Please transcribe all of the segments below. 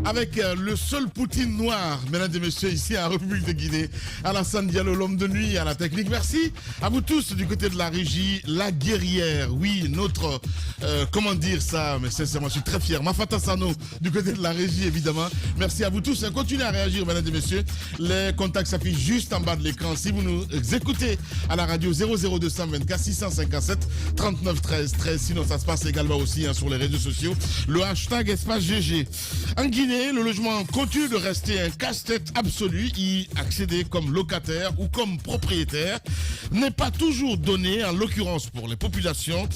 Avec le seul Poutine noir, mesdames et messieurs, ici en République de Guinée, Alassane Diallo, l'homme de nuit à la technique. Merci à vous tous du côté de la régie, la guerrière. Oui, notre, comment dire ça, mais sincèrement, je suis très fier. Mafata Sano du côté de la régie, évidemment. Merci à vous tous. Continuez à réagir, mesdames et messieurs. Les contacts s'affichent juste en bas de l'écran. Si vous nous écoutez à la radio 00224 657 39 13 13. Sinon, ça se passe également aussi sur les réseaux sociaux. Le hashtag espace GG. En Guinée, le logement continue de rester un casse-tête absolu. Y accéder comme locataire ou comme propriétaire n'est pas toujours donné, en l'occurrence pour les populations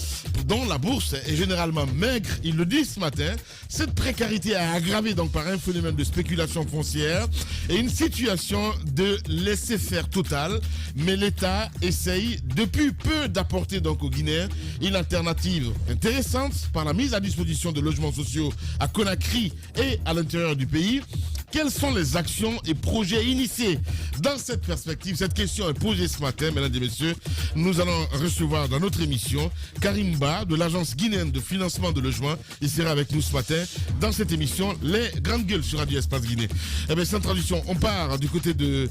dont la bourse est généralement maigre. Il le dit ce matin. Cette précarité est aggravée donc par un phénomène de spéculation foncière et une situation de laisser-faire total. Mais l'État essaye depuis peu d'apporter donc aux Guinéens une alternative intéressante par la mise à disposition de logements sociaux à Conakry et à l'intérieur du pays. Quelles sont les actions et projets initiés dans cette perspective? Cette question est posée ce matin, mesdames et messieurs. Nous allons recevoir dans notre émission Karim Ba de l'Agence guinéenne de financement de logement. Il sera avec nous ce matin dans cette émission Les Grandes Gueules sur Radio Espace Guinée. Eh bien, sans transition, on part du côté de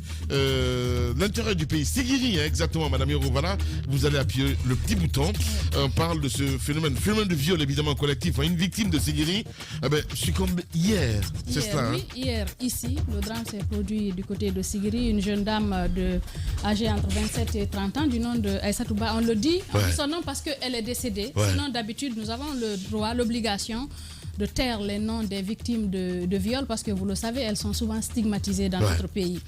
l'intérieur du pays. Sigiri, exactement, madame Hiro. Voilà, vous allez appuyer le petit bouton. On parle de ce phénomène de viol évidemment collectif. Une victime de Sigiri succombe hier, c'est cela. Oui, hier, ici, le drame s'est produit du côté de Sigiri, une jeune dame âgée entre 27 et 30 ans du nom de Aïssatou Ba. On le dit en son nom parce qu'elle est décédée. Sinon, d'habitude, nous avons le droit, l'obligation de taire les noms des victimes de viol parce que vous le savez, elles sont souvent stigmatisées dans notre pays.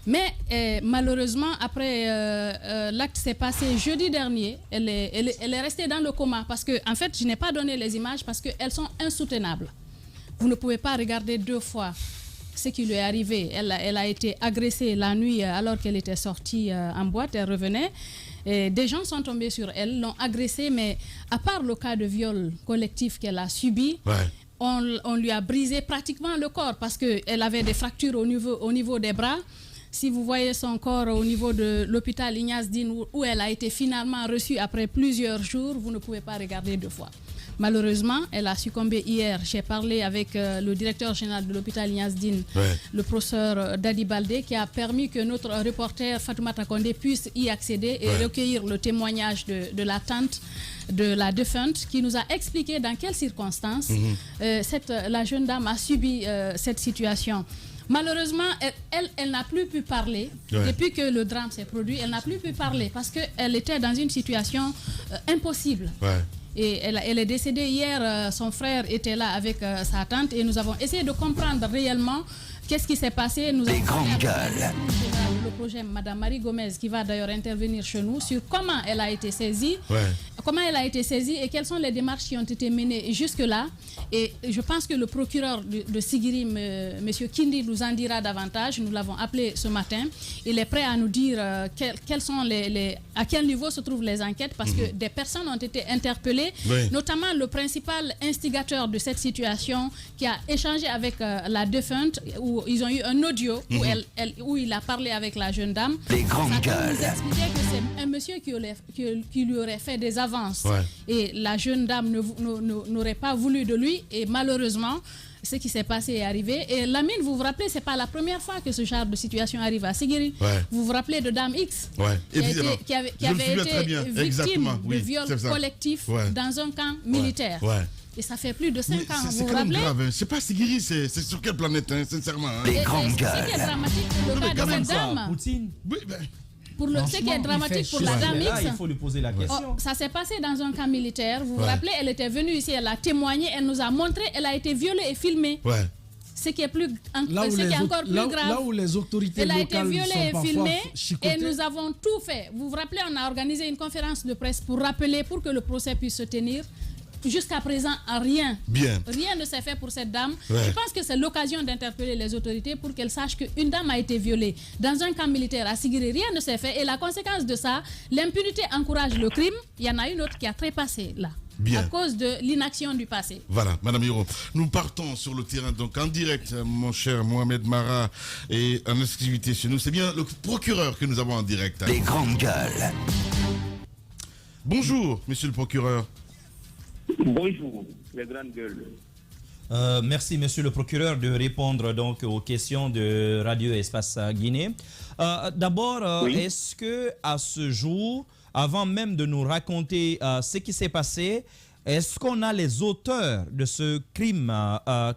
Mais malheureusement, après l'acte s'est passé jeudi dernier, elle est restée dans le coma parce que, en fait, je n'ai pas donné les images parce qu'elles sont insoutenables. Vous ne pouvez pas regarder deux fois ce qui lui est arrivé. Elle a été agressée la nuit alors qu'elle était sortie en boîte, elle revenait. Et des gens sont tombés sur elle, l'ont agressée, mais à part le cas de viol collectif qu'elle a subi, on lui a brisé pratiquement le corps parce qu'elle avait des fractures au niveau des bras. Si vous voyez son corps au niveau de l'hôpital Ignace Dine où elle a été finalement reçue après plusieurs jours, vous ne pouvez pas regarder deux fois. Malheureusement, elle a succombé hier. J'ai parlé avec le directeur général de l'hôpital Ignace Dine, le professeur Dadi Baldé, qui a permis que notre reporter Fatoumata Kondé puisse y accéder et recueillir le témoignage de la tante de la défunte, qui nous a expliqué dans quelles circonstances la jeune dame a subi cette situation. Malheureusement, elle n'a plus pu parler. Depuis que le drame s'est produit, elle n'a plus pu parler parce qu'elle était dans une situation impossible. Et elle est décédée hier, son frère était là avec sa tante et nous avons essayé de comprendre réellement qu'est-ce qui s'est passé. Nous avons le projet Madame Marie Gomez qui va d'ailleurs intervenir chez nous sur comment elle a été saisie, et quelles sont les démarches qui ont été menées jusque-là. Et je pense que le procureur de Sigiri, M. Kindi, nous en dira davantage. Nous l'avons appelé ce matin. Il est prêt à nous dire à quel niveau se trouvent les enquêtes parce que des personnes ont été interpellées, notamment le principal instigateur de cette situation qui a échangé avec la défunte où ils ont eu un audio où il a parlé avec la jeune dame. Les Grandes Gueules. Il nous expliquait que c'est un monsieur qui lui aurait fait des avances. Et la jeune dame n'aurait pas voulu de lui. Et malheureusement, ce qui s'est passé est arrivé. Et Lamine, vous vous rappelez, c'est pas la première fois que ce genre de situation arrive à Sigiri. Vous vous rappelez de Dame X qui avait été victime de viol collectif dans un camp militaire. Et ça fait plus de 5 ans, vous vous rappelez? C'est pas Sigiri, c'est sur quelle planète, sincèrement. Les Grandes Gueules. Ce qui est dramatique, le cas de cette dame. Poutine. Ce qui est dramatique pour la dame X, il faut lui poser la question. Ça s'est passé dans un camp militaire. Vous vous rappelez, elle était venue ici, elle a témoigné, elle nous a montré, elle a été violée et filmée. Ce qui est encore plus grave. Là où les autorités locales elle a été violée et filmée chicotées. et nous avons tout fait. Vous vous rappelez, on a organisé une conférence de presse pour rappeler, pour que le procès puisse se tenir. Jusqu'à présent, rien ne s'est fait pour cette dame. Je pense que c'est l'occasion d'interpeller les autorités pour qu'elles sachent qu'une dame a été violée dans un camp militaire à Sigiri. Rien ne s'est fait. Et la conséquence de ça, l'impunité encourage le crime. Il y en a une autre qui a trépassé là. À cause de l'inaction du passé. Voilà, Madame Hiro. Nous partons sur le terrain, donc en direct, mon cher Mohamed Mara, et en exclusivité chez nous. C'est bien le procureur que nous avons en direct. Les Grandes Gueules. Bonjour, monsieur le procureur. Bonjour, les Grandes Gueules. Merci, monsieur le procureur, de répondre donc aux questions de Radio Espace Guinée. D'abord, Oui. est-ce que à ce jour, avant même de nous raconter ce qui s'est passé, est-ce qu'on a les auteurs de ce crime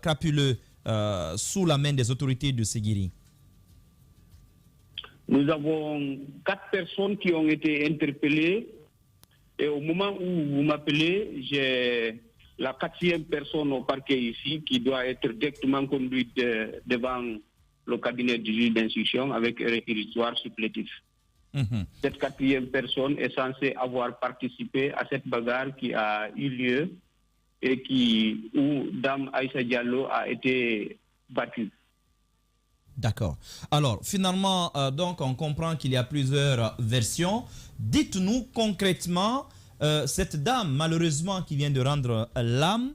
crapuleux sous la main des autorités de Séguiri? Nous avons 4 personnes qui ont été interpellées. Et au moment où vous m'appelez, j'ai la 4e personne au parquet ici qui doit être directement conduite devant le cabinet du juge d'instruction avec un réquisitoire supplétif. Cette 4e personne est censée avoir participé à cette bagarre qui a eu lieu et où Dame Aïssa Diallo a été battue. D'accord. Alors, finalement, donc, on comprend qu'il y a plusieurs versions. Dites-nous concrètement, cette dame, malheureusement, qui vient de rendre l'âme,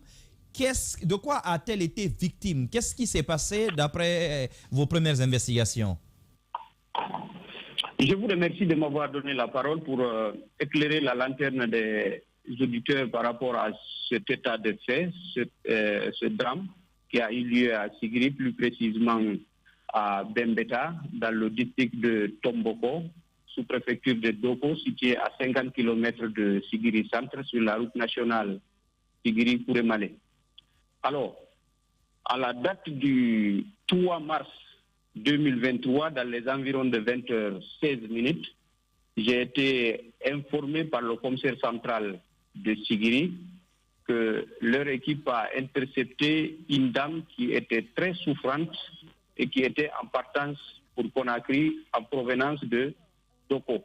de quoi a-t-elle été victime? Qu'est-ce qui s'est passé d'après vos premières investigations? Je vous remercie de m'avoir donné la parole pour éclairer la lanterne des auditeurs par rapport à cet état de fait, ce drame qui a eu lieu à Sigiri, plus précisément à Bembeta, dans le district de Tomboko, sous-préfecture de Doko, situé à 50 km de Sigiri Centre, sur la route nationale Sigiri-Kouremale. Alors, à la date du 3 mars 2023, dans les environs de 20h16, j'ai été informé par le commissaire central de Sigiri que leur équipe a intercepté une dame qui était très souffrante et qui était en partance pour Conakry en provenance de Doko.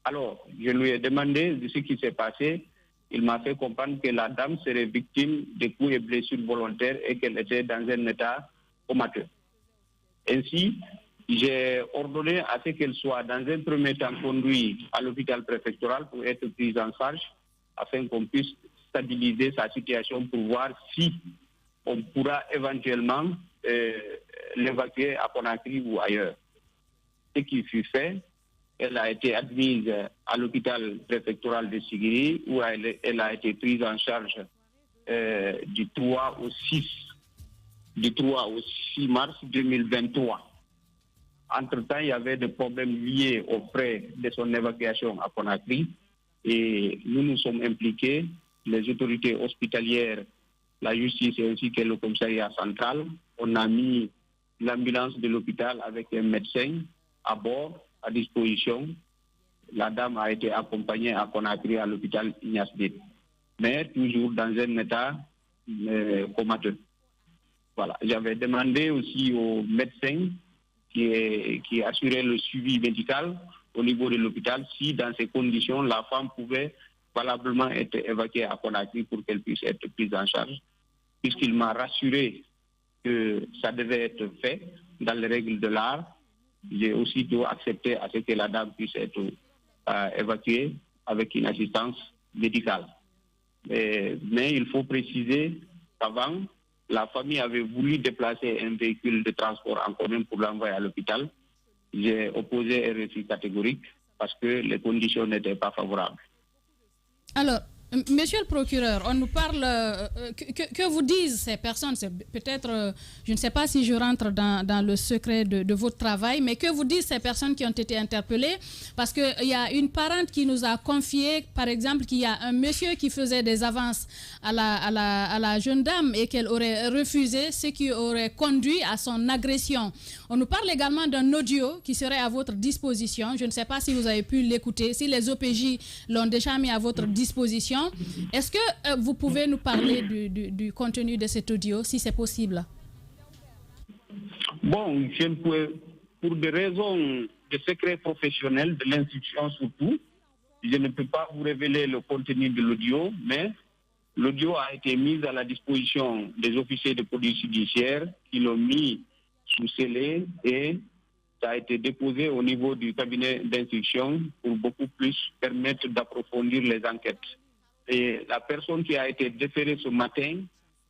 Alors, je lui ai demandé de ce qui s'est passé. Il m'a fait comprendre que la dame serait victime de coups et blessures volontaires et qu'elle était dans un état comateux. Ainsi, j'ai ordonné à ce qu'elle soit dans un premier temps conduite à l'hôpital préfectoral pour être prise en charge afin qu'on puisse stabiliser sa situation pour voir si on pourra éventuellement l'évacuer à Conakry ou ailleurs. Ce qui fut fait, elle a été admise à l'hôpital préfectoral de Sigiri où elle a été prise en charge du 3 au 6 mars 2023. Entre-temps, il y avait des problèmes liés aux frais de son évacuation à Conakry et nous nous sommes impliqués, les autorités hospitalières, la justice et ainsi que le commissariat central. On a mis l'ambulance de l'hôpital avec un médecin à bord, à disposition. La dame a été accompagnée à Conakry à l'hôpital Ignace Dé, mais toujours dans un état comateux. Voilà. J'avais demandé aussi au médecin qui assurait le suivi médical au niveau de l'hôpital si dans ces conditions la femme pouvait valablement être évacuée à Conakry pour qu'elle puisse être prise en charge, puisqu'il m'a rassuré que ça devait être fait dans les règles de l'art. J'ai aussitôt accepté à ce que la dame puisse être évacuée avec une assistance médicale. Mais il faut préciser qu'avant, la famille avait voulu déplacer un véhicule de transport en commun pour l'envoyer à l'hôpital. J'ai opposé un refus catégorique parce que les conditions n'étaient pas favorables. Alors, monsieur le procureur, on nous parle, que vous disent ces personnes, c'est peut-être, je ne sais pas si je rentre dans le secret de votre travail, mais que vous disent ces personnes qui ont été interpellées, parce qu'il y a une parente qui nous a confié, par exemple, qu'il y a un monsieur qui faisait des avances à la jeune dame et qu'elle aurait refusé, ce qui aurait conduit à son agression. On nous parle également d'un audio qui serait à votre disposition. Je ne sais pas si vous avez pu l'écouter, si les OPJ l'ont déjà mis à votre disposition. Est-ce que vous pouvez nous parler du contenu de cet audio, si c'est possible? Bon, je ne peux, pour des raisons de secret professionnel, de l'institution surtout, je ne peux pas vous révéler le contenu de l'audio, mais l'audio a été mis à la disposition des officiers de police judiciaire qui l'ont mis sous scellé et ça a été déposé au niveau du cabinet d'instruction pour beaucoup plus permettre d'approfondir les enquêtes. Et la personne qui a été déférée ce matin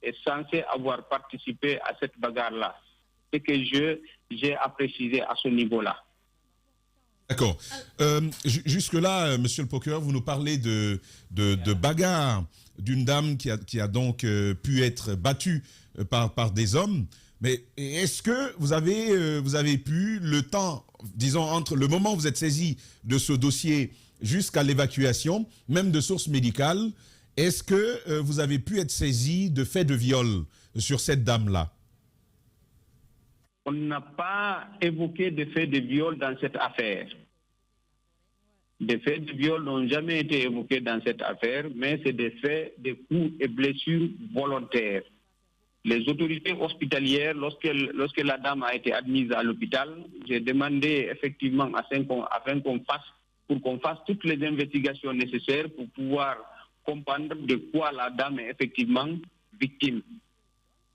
est censée avoir participé à cette bagarre-là. C'est que j'ai à préciser à ce niveau-là. D'accord. Jusque-là, monsieur le procureur, vous nous parlez de bagarre d'une dame qui a donc pu être battue par des hommes. Mais est-ce que vous avez pu, le temps, disons, entre le moment où vous êtes saisi de ce dossier jusqu'à l'évacuation, même de sources médicales, est-ce que vous avez pu être saisi de faits de viol sur cette dame-là? On n'a pas évoqué de faits de viol dans cette affaire. Des faits de viol n'ont jamais été évoqués dans cette affaire, mais c'est des faits de coups et blessures volontaires. Les autorités hospitalières, lorsque la dame a été admise à l'hôpital, j'ai demandé effectivement afin qu'on fasse toutes les investigations nécessaires pour pouvoir comprendre de quoi la dame est effectivement victime.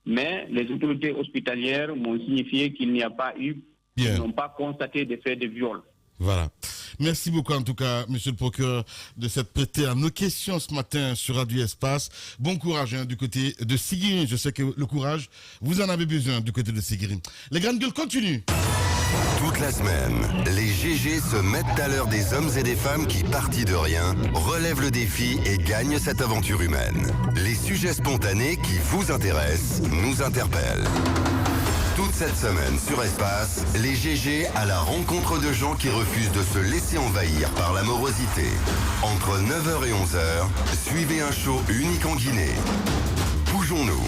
Mais les autorités hospitalières m'ont signifié qu'il n'y a pas eu, ils n'ont pas constaté des faits de viol. Voilà. Merci beaucoup en tout cas, monsieur le procureur, de s'être prêté à nos questions ce matin sur Radio Espace. Bon courage du côté de Sigiri. Je sais que le courage, vous en avez besoin du côté de Sigiri. Les grandes gueules continuent. Toute la semaine, les GG se mettent à l'heure des hommes et des femmes qui, partis de rien, relèvent le défi et gagnent cette aventure humaine. Les sujets spontanés qui vous intéressent nous interpellent. Toute cette semaine sur Espace, les GG à la rencontre de gens qui refusent de se laisser envahir par la morosité. Entre 9h et 11h, suivez un show unique en Guinée. Bougeons-nous.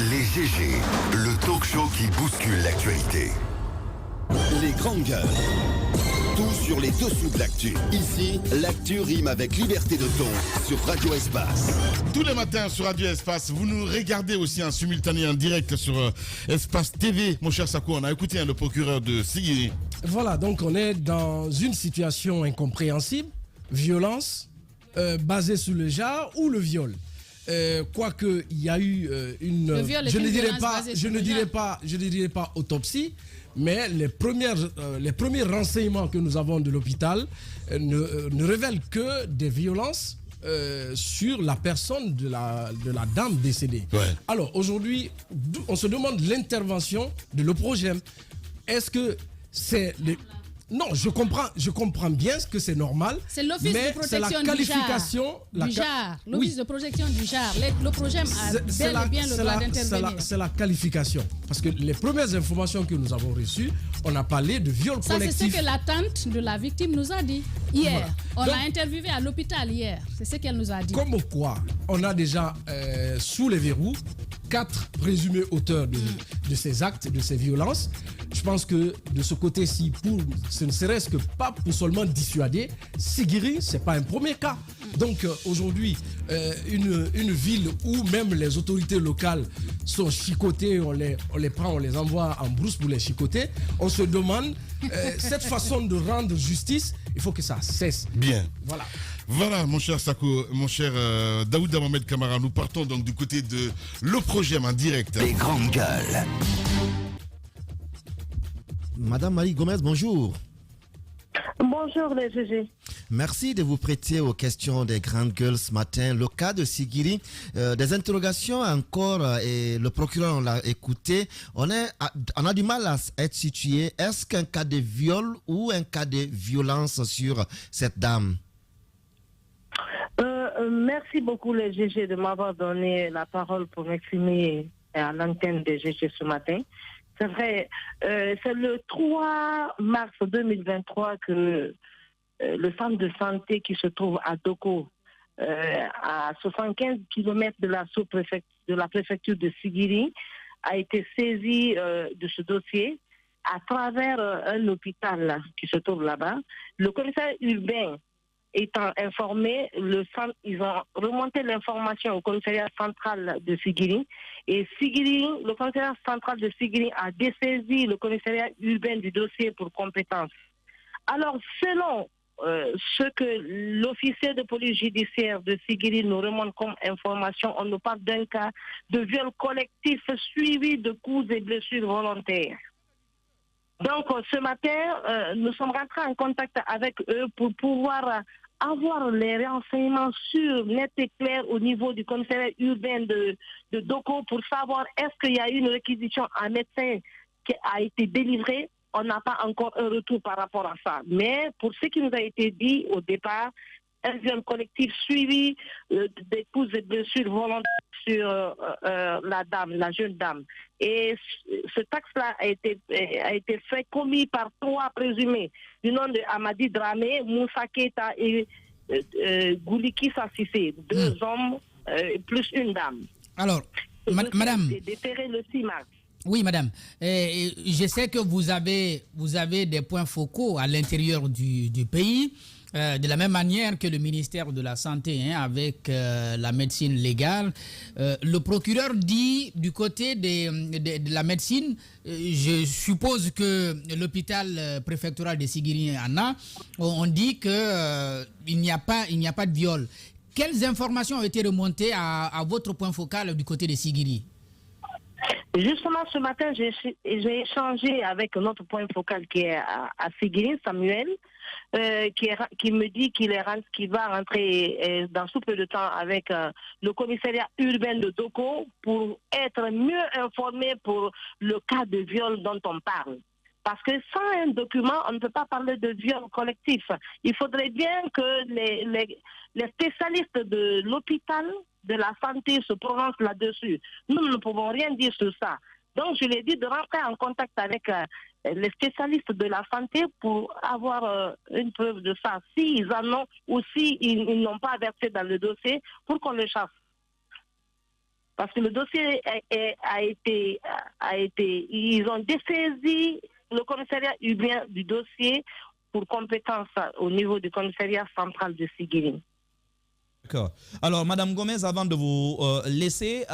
Les GG, le talk show qui bouscule l'actualité. Les grandes gueules. Tout sur les dessous de l'actu. Ici, l'actu rime avec liberté de ton sur Radio Espace. Tous les matins sur Radio Espace, vous nous regardez aussi en simultané, en direct sur Espace TV. Mon cher Sakou, on a écouté le procureur de Sigiri. Voilà, donc on est dans une situation incompréhensible, violence basée sur le genre ou le viol. Quoique il y a eu une, je ne dirais pas autopsie, mais les premiers renseignements que nous avons de l'hôpital ne révèlent que des violences sur la personne de la dame décédée. Ouais. Alors aujourd'hui, on se demande l'intervention de l'OPROGEM. Est-ce que c'est Non, je comprends bien ce que c'est normal. C'est l'office de protection du JAR. L'office de protection du JAR. Le projet a bel et bien le droit d'intervenir. C'est la qualification. Parce que les premières informations que nous avons reçues, on a parlé de viol collectif. Ça, c'est ce que la tante de la victime nous a dit hier. Voilà. On l'a interviewé à l'hôpital hier. C'est ce qu'elle nous a dit. Comme quoi, on a déjà sous les verrous 4 présumés auteurs de ces actes, de ces violences. Je pense que de ce côté-ci, ce ne serait-ce que pas pour seulement dissuader, Sigiri, ce n'est pas un premier cas. Donc aujourd'hui, une ville où même les autorités locales sont chicotées, on les prend, on les envoie en brousse pour les chicoter, on se demande, cette façon de rendre justice, il faut que ça cesse. Bien. Voilà. Voilà, mon cher Sako, mon cher Daouda Mohamed Kamara, nous partons donc du côté de l'OPROGEM en direct. Les grandes gueules. Madame Marie Gomez, bonjour. Bonjour les GG. Merci de vous prêter aux questions des grandes gueules ce matin. Le cas de Sigiri, des interrogations encore et le procureur on l'a écouté. On a du mal à être situé. Est-ce qu'un cas de viol ou un cas de violence sur cette dame? Merci beaucoup les GG de m'avoir donné la parole pour m'exprimer à l'antenne des GG ce matin. C'est vrai, c'est le 3 mars 2023 que le centre de santé qui se trouve à Doko, à 75 km de la préfecture de Sigiri, a été saisi de ce dossier à travers un hôpital qui se trouve là-bas. Le commissaire urbain étant informé, ils ont remonté l'information au commissariat central de Sigiri. Et le commissariat central de Sigiri a dessaisi le commissariat urbain du dossier pour compétence. Alors, selon ce que l'officier de police judiciaire de Sigiri nous remonte comme information, on nous parle d'un cas de viol collectif suivi de coups et blessures volontaires. Donc, ce matin, nous sommes rentrés en contact avec eux pour pouvoir avoir les renseignements sûrs, nets et clairs au niveau du commissariat urbain de Doko pour savoir est-ce qu'il y a eu une réquisition à médecin qui a été délivrée. On n'a pas encore un retour par rapport à ça. Mais pour ce qui nous a été dit au départ, un viol collectif suivi des coups et blessures volontaires sur la jeune dame. Et ce acte-là a été fait, commis par 3 présumés, du nom de Amadi Dramé, Moussa Keita et Gouliki Sassissé, 2 hommes plus une dame. Alors, madame... Déterré le 6 mars. Oui, madame. Je sais que vous avez des points focaux à l'intérieur du pays, de la même manière que le ministère de la Santé, avec la médecine légale. Le procureur dit du côté de la médecine, je suppose que l'hôpital préfectoral de Sigiri en a, on dit qu'il n'y a pas de viol. Quelles informations ont été remontées à votre point focal du côté de Sigiri? Justement, ce matin, j'ai échangé avec notre point focal qui est à Sigiri, Samuel, qui me dit qu'il va rentrer dans sous peu de temps avec le commissariat urbain de Doko pour être mieux informé pour le cas de viol dont on parle. Parce que sans un document, on ne peut pas parler de viol collectif. Il faudrait bien que les spécialistes de l'hôpital, de la santé se prononcent là-dessus. Nous ne pouvons rien dire sur ça. Donc, je lui ai dit de rentrer en contact avec les spécialistes de la santé pour avoir une preuve de ça. S'ils en ont ou s'ils n'ont pas versé dans le dossier, pour qu'on le chasse. Parce que le dossier a été, ils ont dessaisi le commissariat urbain du dossier pour compétence au niveau du commissariat central de Sigiri. D'accord. Alors, Madame Gomez, avant de vous laisser,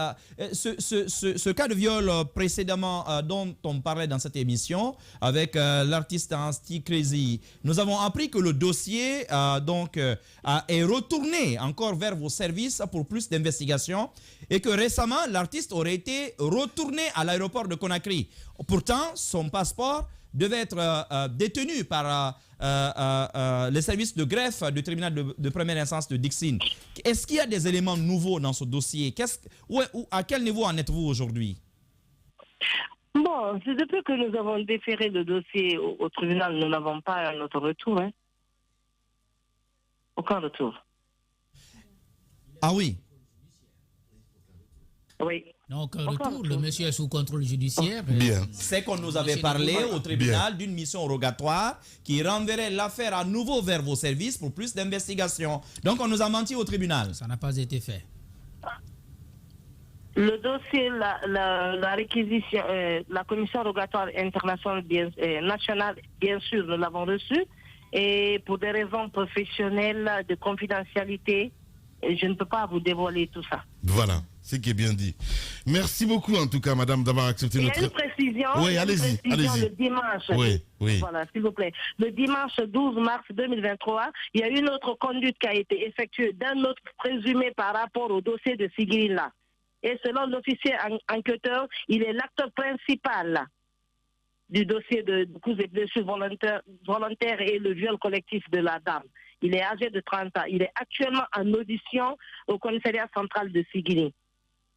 ce cas de viol précédemment dont on parlait dans cette émission avec l'artiste Ansti Crazy, nous avons appris que le dossier est retourné encore vers vos services pour plus d'investigation et que récemment, l'artiste aurait été retourné à l'aéroport de Conakry. Pourtant, son passeport devait être détenu par les services de greffe du tribunal de première instance de Dixine. Est-ce qu'il y a des éléments nouveaux dans ce dossier? À quel niveau en êtes-vous aujourd'hui? Bon, c'est depuis que nous avons déféré le dossier au tribunal, nous n'avons pas un autre retour. Aucun retour. Ah oui? Oui. Donc, retour, le monsieur est sous contrôle judiciaire. Bien. C'est qu'on nous avait parlé au tribunal d'une mission rogatoire qui renverrait l'affaire à nouveau vers vos services pour plus d'investigation. Donc, on nous a menti au tribunal. Ça n'a pas été fait. Le dossier, la réquisition, la commission rogatoire internationale nationale, bien sûr, nous l'avons reçu. Et pour des raisons professionnelles, de confidentialité, je ne peux pas vous dévoiler tout ça. Voilà, c'est qui est bien dit. Merci beaucoup en tout cas, madame, d'avoir accepté notre... Il y a une précision. Oui, allez-y. Le dimanche. Oui. Voilà, s'il vous plaît. Le dimanche 12 mars 2023, il y a une autre conduite qui a été effectuée d'un autre présumé par rapport au dossier de Sigiri-là. Et selon l'officier enquêteur, il est l'acteur principal du dossier de coups et blessures volontaires et le viol collectif de la dame. Il est âgé de 30 ans. Il est actuellement en audition au commissariat central de Sigiri.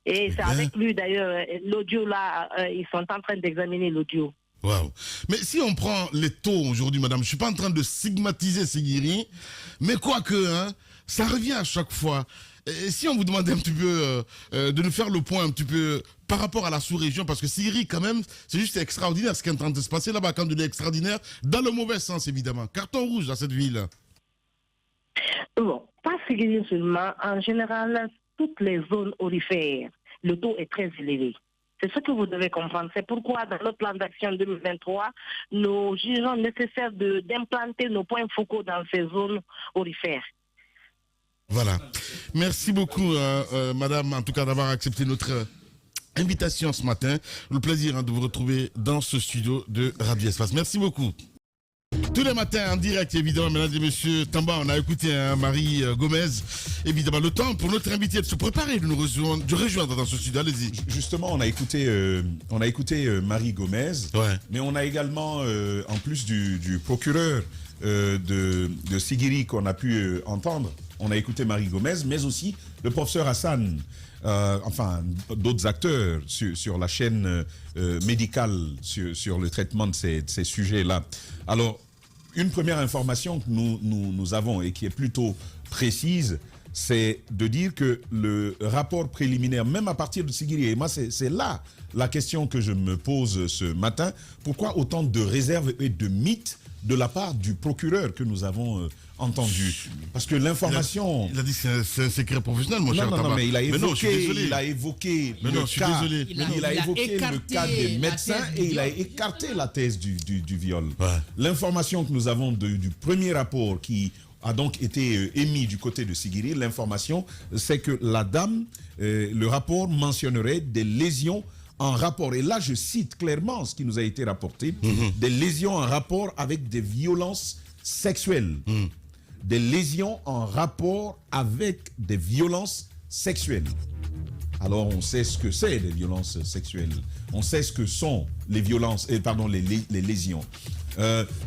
Et c'est avec lui d'ailleurs, l'audio là, ils sont en train d'examiner l'audio. Waouh. Mais si on prend les taux aujourd'hui, madame, je ne suis pas en train de stigmatiser Sigiri, mais quoique, ça revient à chaque fois. Et si on vous demandait un petit peu de nous faire le point un petit peu par rapport à la sous-région, parce que Sigiri, quand même, c'est juste extraordinaire ce qui est en train de se passer là-bas, quand on dit extraordinaire, dans le mauvais sens, évidemment. Carton rouge dans cette ville. Bon, pas Sigiri seulement. En général, toutes les zones aurifères, le taux est très élevé. C'est ce que vous devez comprendre. C'est pourquoi, dans notre plan d'action 2023, nous jugeons nécessaire d'implanter nos points focaux dans ces zones aurifères. Voilà. Merci beaucoup, madame, en tout cas, d'avoir accepté notre invitation ce matin. Le plaisir de vous retrouver dans ce studio de Radio Espace. Merci beaucoup. Tous les matins en direct, évidemment, mesdames et messieurs, Tamba, on a écouté Marie Gomez. Évidemment, le temps pour notre invité de se préparer, de nous rejoindre dans ce studio. Allez-y. Justement, on a écouté Marie Gomez, mais on a également, en plus du procureur de Sigiri qu'on a pu entendre, on a écouté Marie Gomez, mais aussi le professeur Hassan, d'autres acteurs sur la chaîne médicale sur le traitement de ces sujets-là. Alors, une première information que nous avons et qui est plutôt précise, c'est de dire que le rapport préliminaire, même à partir de Sigiri, et moi c'est là la question que je me pose ce matin, pourquoi autant de réserves et de mythes de la part du procureur que nous avons entendu? Parce que l'information... Il a dit que c'est un secret professionnel, mon cher Taba. Non, mais il a évoqué le cas des médecins et il a écarté la thèse du viol. Ouais. L'information que nous avons du premier rapport qui a donc été émis du côté de Sigiri, l'information, c'est que la dame, le rapport mentionnerait des lésions en rapport, et là je cite clairement ce qui nous a été rapporté, des lésions en rapport avec des violences sexuelles. Des lésions en rapport avec des violences sexuelles. Alors on sait ce que c'est les violences sexuelles. On sait ce que sont les violences, les lésions.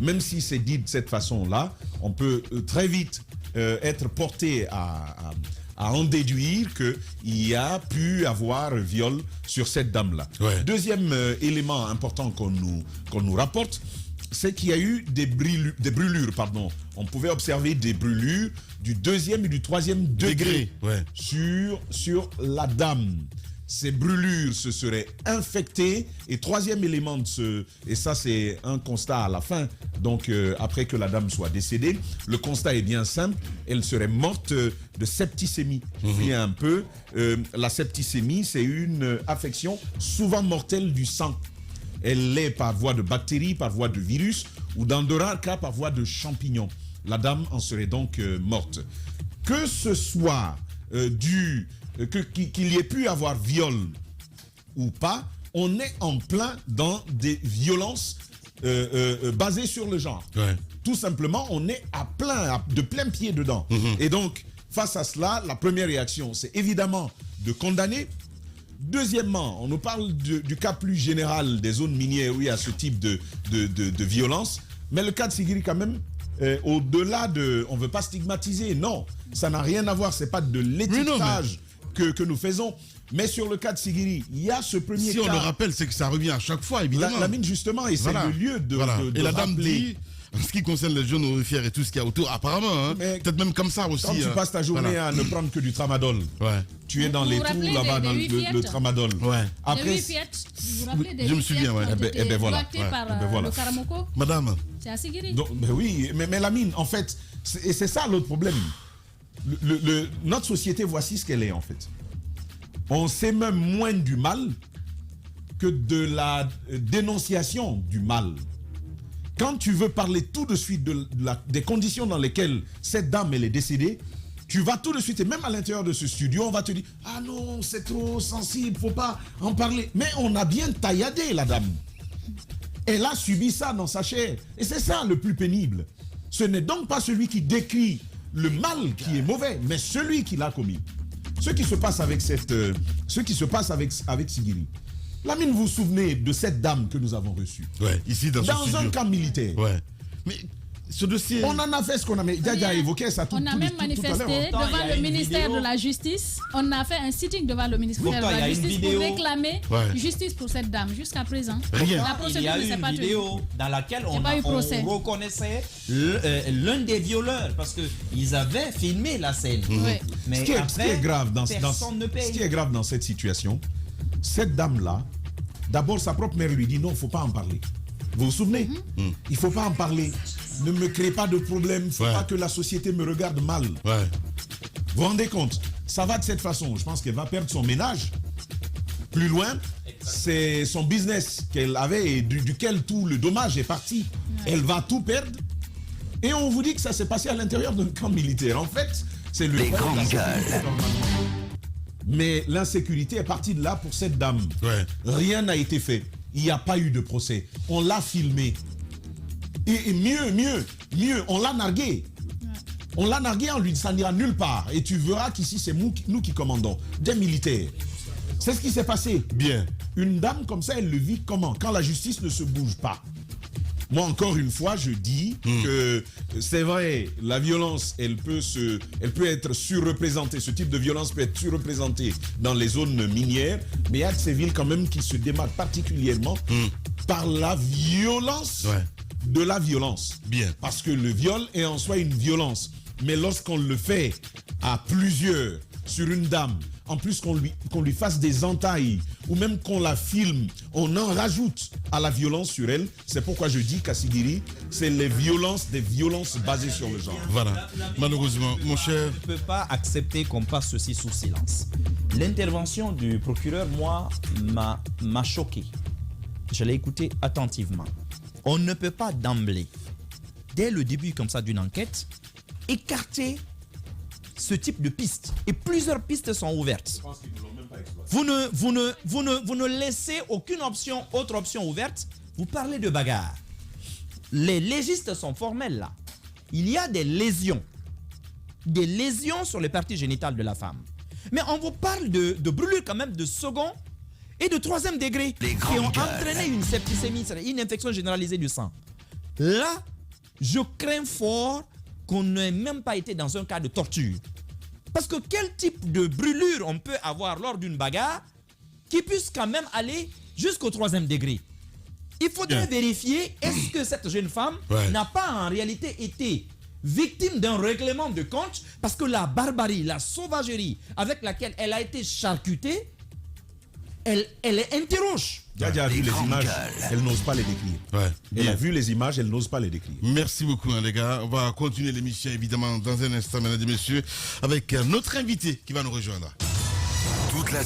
Même si c'est dit de cette façon-là, on peut très vite être porté à en déduire qu'il y a pu avoir viol sur cette dame-là. Ouais. Deuxième élément important qu'on nous rapporte, c'est qu'il y a eu des brûlures. On pouvait observer des brûlures du 2e et du 3e degré sur la dame. Ces brûlures se seraient infectées. Et troisième élément et ça c'est un constat à la fin, donc après que la dame soit décédée, le constat est bien simple, elle serait morte de septicémie. Je viens un peu, la septicémie c'est une affection souvent mortelle du sang. Elle l'est par voie de bactéries, par voie de virus, ou dans de rares cas par voie de champignons. La dame en serait donc morte. Que ce soit qu'il y ait pu avoir viol ou pas, on est en plein dans des violences basées sur le genre. Ouais. Tout simplement, on est de plein pied dedans. Et donc, face à cela, la première réaction, c'est évidemment de condamner. Deuxièmement, on nous parle du cas plus général des zones minières où il y a ce type de violence. Mais le cas de Sigiri, quand même, au-delà on ne veut pas stigmatiser. Non, ça n'a rien à voir. Ce n'est pas de l'étiquetage que nous faisons. Mais sur le cas de Sigiri, il y a ce premier cas. Si on le rappelle, c'est que ça revient à chaque fois, évidemment. La mine, justement, et c'est le lieu de et la dame dit, en ce qui concerne les jeunes horrifières et tout ce qu'il y a autour, apparemment, peut-être même comme ça aussi. Quand tu passes ta journée à ne prendre que du tramadol, tu es dans les trous là-bas, dans le tramadol. Après, vous vous rappelez des je me souviens, voilà. Par le Karamoko. Madame. C'est à Sigiri. Oui, mais la mine, en fait, et c'est ça l'autre problème. Notre société, voici ce qu'elle est en fait. On sait même moins du mal que de la dénonciation du mal. Quand tu veux parler tout de suite des conditions dans lesquelles cette dame elle est décédée, tu vas tout de suite, et même à l'intérieur de ce studio, on va te dire « Ah non, c'est trop sensible, faut pas en parler. » Mais on a bien tailladé la dame. Elle a subi ça dans sa chair. Et c'est ça le plus pénible. Ce n'est donc pas celui qui décrit le mal qui est mauvais, mais celui qui l'a commis. Ce qui se passe avec avec Sigiri. Lamine, vous vous souvenez de cette dame que nous avons reçue? Ici dans un camp militaire. Mais ce dossier... On en a fait ce qu'on a... Mais Dja a évoqué ça tout à l'heure. On a même manifesté devant le ministère de la Justice. On a fait un sitting devant le ministère de la Justice pour réclamer justice pour cette dame. Jusqu'à présent, rien. Il y a eu une vidéo dans laquelle on reconnaissait l'un des violeurs parce qu'ils avaient filmé la scène. Mais ce qui est grave dans cette situation, cette dame-là, d'abord sa propre mère lui dit non, il ne faut pas en parler. Vous vous souvenez? Il ne faut pas en parler. Ne me crée pas de problème. Il ne faut pas que la société me regarde mal. Vous vous rendez compte? Ça va de cette façon. Je pense qu'elle va perdre son ménage. Plus loin, c'est son business qu'elle avait et duquel tout le dommage est parti. Elle va tout perdre. Et on vous dit que ça s'est passé à l'intérieur d'un camp militaire. En fait, c'est le... Les grandes gueules. Mais l'insécurité est partie de là pour cette dame. Rien n'a été fait. Il n'y a pas eu de procès. On l'a filmé. Et mieux, on l'a nargué. On l'a nargué, on lui dit ça n'ira nulle part. Et tu verras qu'ici, c'est nous qui commandons. Des militaires. C'est ce qui s'est passé. Bien. Une dame comme ça, elle le vit comment? Quand la justice ne se bouge pas. Moi, encore une fois, je dis que c'est vrai, la violence, elle peut être surreprésentée. Ce type de violence peut être surreprésentée dans les zones minières. Mais il y a de ces villes quand même qui se démarquent particulièrement par la violence de la violence. Bien. Parce que le viol est en soi une violence. Mais lorsqu'on le fait à plusieurs, sur une dame, en plus qu'on lui fasse des entailles, ou même qu'on la filme, on en rajoute à la violence sur elle. C'est pourquoi je dis qu'à Sigiri, c'est des violences basées sur le genre. Voilà, malheureusement, mon cher. Je ne peux pas accepter qu'on passe ceci sous silence. L'intervention du procureur, moi, m'a choqué. Je l'ai écouté attentivement. On ne peut pas d'emblée, dès le début comme ça d'une enquête, écarter ce type de piste. Et plusieurs pistes sont ouvertes. Vous ne laissez aucune autre option ouverte. Vous parlez de bagarre. Les légistes sont formels là. Il y a des lésions sur les parties génitales de la femme. Mais on vous parle de brûlures quand même de second et de 3e degré qui ont entraîné une septicémie, une infection généralisée du sang. Là, je crains fort qu'on n'ait même pas été dans un cas de torture. Parce que quel type de brûlure on peut avoir lors d'une bagarre qui puisse quand même aller jusqu'au 3e degré? Il faudrait vérifier, est-ce que cette jeune femme n'a pas en réalité été victime d'un règlement de compte, parce que la barbarie, la sauvagerie avec laquelle elle a été charcutée, elle interroge. Djadia a vu les images, elle n'ose pas les décrire. Elle a vu les images, elle n'ose pas les décrire. Merci beaucoup, les gars. On va continuer l'émission, évidemment, dans un instant, mesdames et messieurs, avec notre invité qui va nous rejoindre. Toute la